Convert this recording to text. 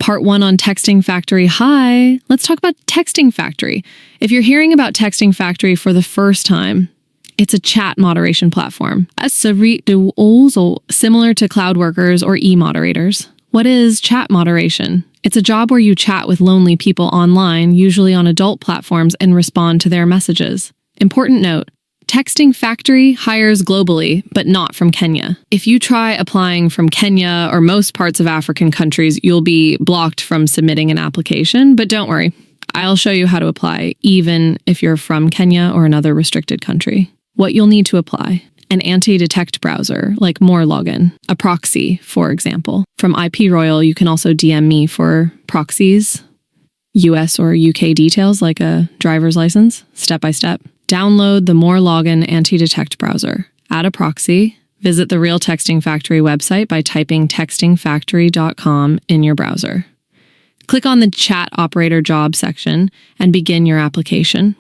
Part 1 on Texting Factory. Hi, let's talk about Texting Factory. If you're hearing about Texting Factory for the first time, it's a chat moderation platform. Similar to CloudWorkers or e-moderators. What is chat moderation? It's a job where you chat with lonely people online, usually on adult platforms, and respond to their messages. Important note, Texting Factory hires globally, but not from Kenya. If you try applying from Kenya or most parts of African countries, you'll be blocked from submitting an application, but don't worry. I'll show you how to apply, even if you're from Kenya or another restricted country. What you'll need to apply: an anti-detect browser, like MoreLogin, a proxy, for example. From IP Royal, you can also DM me for proxies, US or UK details like a driver's license, step by step. Download the MoreLogin anti-detect browser, add a proxy, visit the Real Texting Factory website by typing textingfactory.com in your browser. Click on the Chat Operator Job section and begin your application.